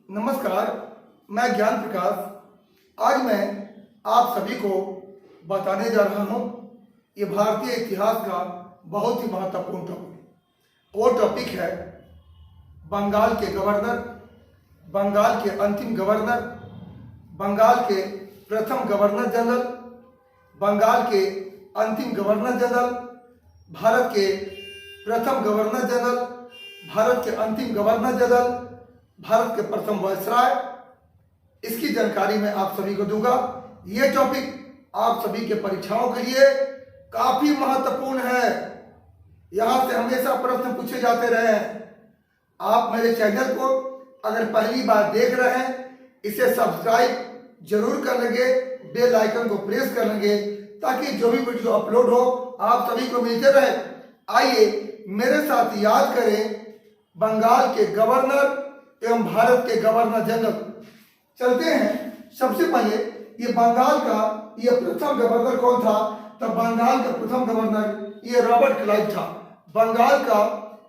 नमस्कार, मैं ज्ञान प्रकाश। आज मैं आप सभी को बताने जा रहा हूँ ये भारतीय इतिहास का बहुत ही महत्वपूर्ण टॉपिक। वो टॉपिक है बंगाल के गवर्नर, बंगाल के अंतिम गवर्नर, बंगाल के प्रथम गवर्नर जनरल, बंगाल के अंतिम गवर्नर जनरल, भारत के प्रथम गवर्नर जनरल, भारत के अंतिम गवर्नर जनरल, भारत के प्रथम वायसराय। इसकी जानकारी मैं आप सभी को दूंगा। ये टॉपिक आप सभी के परीक्षाओं के लिए काफी महत्वपूर्ण है। यहां से हमेशा प्रश्न पूछे जाते रहे हैं। आप मेरे चैनल को अगर पहली बार देख रहे हैं, इसे सब्सक्राइब जरूर कर लेंगे, बेल आइकन को प्रेस कर लेंगे ताकि जो भी वीडियो अपलोड हो आप सभी को मिलते रहे। आइए मेरे साथ याद करें बंगाल के गवर्नर एवं भारत के गवर्नर जनरल। चलते हैं। सबसे पहले ये बंगाल का ये प्रथम गवर्नर कौन था? तो बंगाल का प्रथम गवर्नर ये रॉबर्ट क्लाइव था। बंगाल का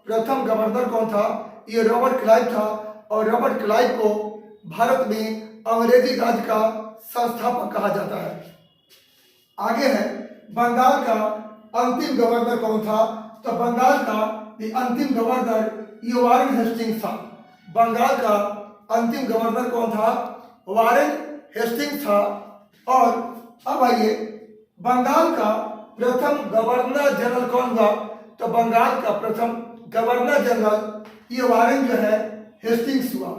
प्रथम गवर्नर कौन था? ये रॉबर्ट क्लाइव था। और रॉबर्ट क्लाइव को भारत में अंग्रेजी राज का संस्थापक कहा जाता है। आगे है बंगाल का अंतिम गवर्नर कौन था? तो बंगाल का ये अंतिम गवर्नर ये वारेन हेस्टिंग्स था। बंगाल का अंतिम गवर्नर कौन था? वारेन हेस्टिंग्स था। और अब आइए बंगाल का प्रथम गवर्नर जनरल कौन हुआ? तो बंगाल का प्रथम गवर्नर जनरल ये वारेन जो है हेस्टिंग्स हुआ।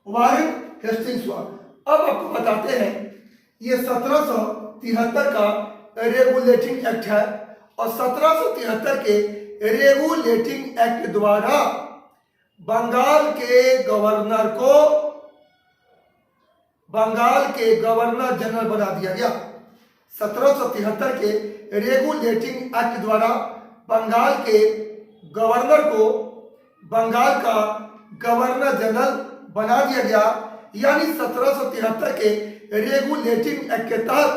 वारेन हेस्टिंग्स हुआ। अब आपको बताते हैं ये 1773 का रेगुलेटिंग एक्ट है और 1773 के रेगुलेटिंग एक्ट द्वारा बंगाल के गवर्नर को बंगाल के गवर्नर जनरल बना दिया गया। 1773 के रेगुलेटिंग एक्ट द्वारा बंगाल के गवर्नर को बंगाल का गवर्नर जनरल बना दिया गया। यानी 1773 के रेगुलेटिंग एक्ट के तहत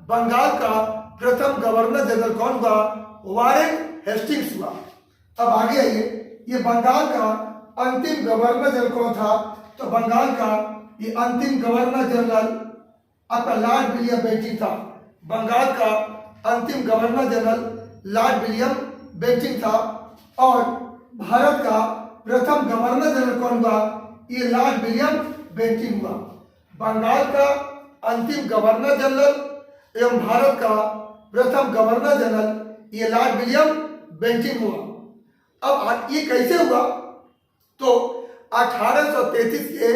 बंगाल का प्रथम गवर्नर जनरल कौन हुआ? वारेन हेस्टिंग्स हुआ। अब आगे आइए ये बंगाल का अंतिम गवर्नर जनरल कौन था? तो बंगाल का ये अंतिम गवर्नर जनरल आपका लॉर्ड विलियम बेंटिंक था। बंगाल का अंतिम governor general Lord William Bentinck था। और भारत का प्रथम गवर्नर जनरल कौन हुआ? ये लॉर्ड विलियम बेंटिंक हुआ। बंगाल का अंतिम गवर्नर जनरल एवं भारत का प्रथम गवर्नर जनरल ये लॉर्ड विलियम बेंटिंक हुआ। अब ये कैसे हुआ? तो 1833 के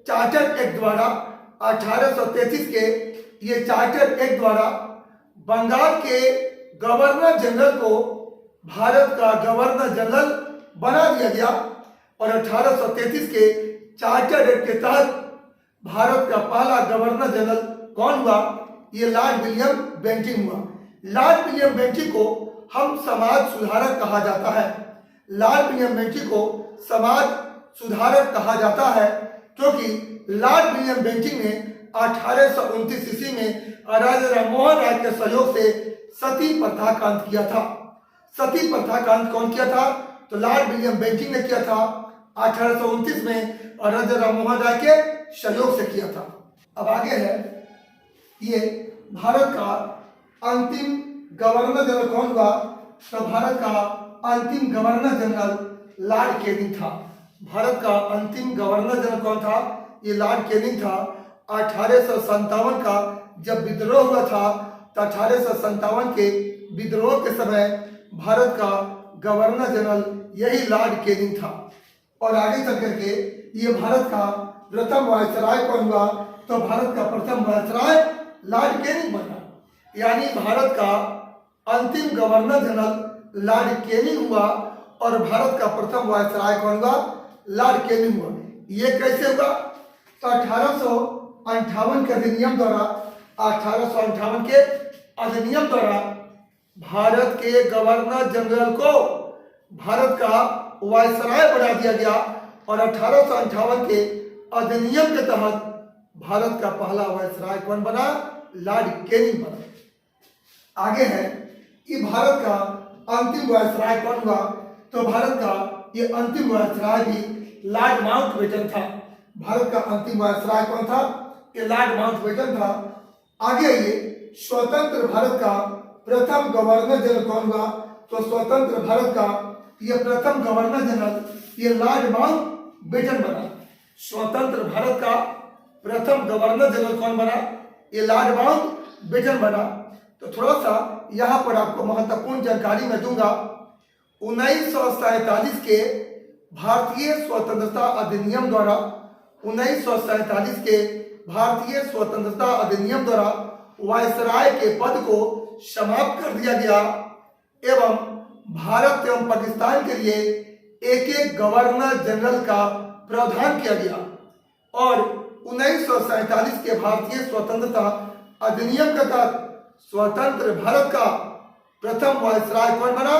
चार्टर एक्ट द्वारा 1833 के ये चार्टर एक्ट द्वारा बंगाल के गवर्नर जनरल को भारत का गवर्नर जनरल बना दिया गया। और 1833 के चार्टर एक्ट के तहत भारत का पहला गवर्नर जनरल कौन हुआ? ये लॉर्ड विलियम बेंटिंक हुआ। लॉर्ड विलियम बेंटिंक को हम समाज सुधारक कहा जाता है। लॉर्ड विलियम बेंटिंक को समाज सुधारक कहा जाता है क्योंकि लॉर्ड विलियम बेंटिंक ने 1829 ईस्वी में राजा राममोहन राय के सहयोग से सती प्रथा का अंत किया था। सती प्रथा का अंत कौन किया था? तो लॉर्ड विलियम बेंटिंक ने किया था 1829 में और राजा राममोहन राय के सहयोग से किया था। अब आगे है ये भारत का अंतिम गवर्नर जनरल कौन हुआ? तो भारत का अंतिम गवर्नर जनरल लॉर्ड कैनिंग था। भारत का अंतिम गवर्नर जनरल कौन था? ये लॉर्ड कैनिंग था। 1857 का जब विद्रोह हुआ था तो 1857 के विद्रोह के समय भारत का गवर्नर जनरल यही लॉर्ड कैनिंग था। और आगे चल करके ये भारत का प्रथम वायसराय कौन हुआ? तो भारत का प्रथम वायसराय लॉर्ड कैनिंग बना। यानी भारत का अंतिम गवर्नर जनरल लॉर्ड कैनिंग हुआ और भारत का प्रथम वायसराय कौन हुआ? लॉर्ड कैनिंग हुआ। ये कैसे हुआ? तो 1858 के अधिनियम द्वारा 1858 के अधिनियम द्वारा भारत के गवर्नर जनरल को भारत का वायसराय बना दिया गया और 1858 के अधिनियम के तहत भारत का पहला वायसराय कौन बना? लॉर्ड कैनिंग बना। आगे है कि भारत का अंतिम वायसराय कौन हुआ? तो भारत का ये अंतिम वायसराय भी लॉर्ड माउंटबेटन था। भारत का अंतिम वायसराय कौन था? ये लॉर्ड माउंटबेटन था। आगे आइए, स्वतंत्र भारत का प्रथम गवर्नर जनरल कौन हुआ? तो स्वतंत्र भारत का ये प्रथम गवर्नर जनरल ये लॉर्ड माउंटबेटन बना। स्वतंत्र भारत का प्रथम गवर्नर जनरल कौन बना? ये लॉर्ड माउंटबेटन बना। तो थोड़ा सा यहाँ पर आपको महत्वपूर्ण जानकारी मैं दूंगा। 1947 के भारतीय स्वतंत्रता अधिनियम द्वारा 1947 के भारतीय स्वतंत्रता अधिनियम द्वारा वायसराय के पद को समाप्त कर दिया गया एवं भारत एवं पाकिस्तान के लिए एक एक गवर्नर जनरल का प्रावधान किया गया और 1947 के भारतीय स्वतंत्रता अधिनियम के तहत स्वतंत्र भारत का प्रथम वायसराय कौन बना?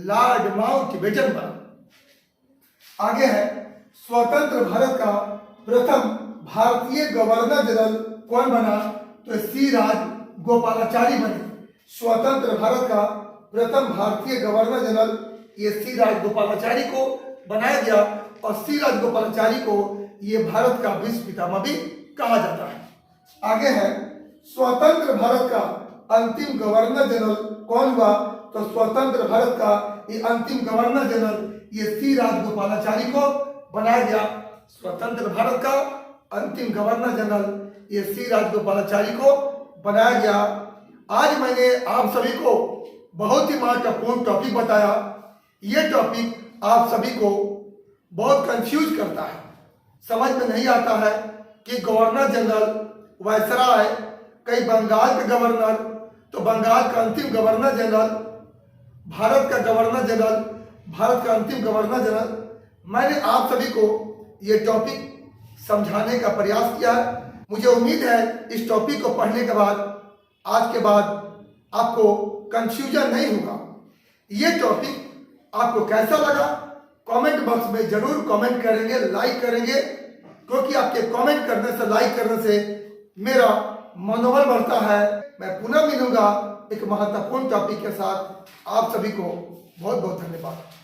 लॉर्ड माउंटबेटन बना। आगे है, स्वतंत्र भारत का प्रथम भारतीय गवर्नर जनरल कौन बना? तो सी राजगोपालाचारी बने। स्वतंत्र भारत का प्रथम भारतीय गवर्नर जनरल ये सी राजगोपालाचारी को बनाया गया और सी राजगोपालाचारी को ये भारत का विश्व पितामह भी कहा जाता है। आगे है, स्वतंत्र भारत का अंतिम गवर्नर जनरल कौन हुआ? तो स्वतंत्र भारत का ये अंतिम गवर्नर जनरल ये सी राजगोपालाचारी को बनाया गया। स्वतंत्र भारत का अंतिम गवर्नर जनरल ये सी राजगोपालाचारी को बनाया गया। आज मैंने आप सभी को बहुत ही महत्वपूर्ण टॉपिक बताया। ये टॉपिक आप सभी को बहुत कंफ्यूज करता है, समझ में नहीं आता है कि गवर्नर जनरल, वायसराय, कई बंगाल के गवर्नर, तो बंगाल का अंतिम गवर्नर जनरल, भारत का गवर्नर जनरल, भारत का अंतिम गवर्नर जनरल। मैंने आप सभी को ये टॉपिक समझाने का प्रयास किया है। मुझे उम्मीद है इस टॉपिक को पढ़ने के बाद आज के बाद आपको कंफ्यूजन नहीं होगा। ये टॉपिक आपको कैसा लगा कमेंट बॉक्स में जरूर कमेंट करेंगे, लाइक करेंगे, क्योंकि आपके कमेंट करने से, लाइक करने से मेरा मनोबल बढ़ता है। मैं पुनः मिलूंगा एक महत्वपूर्ण टॉपिक के साथ। आप सभी को बहुत बहुत धन्यवाद।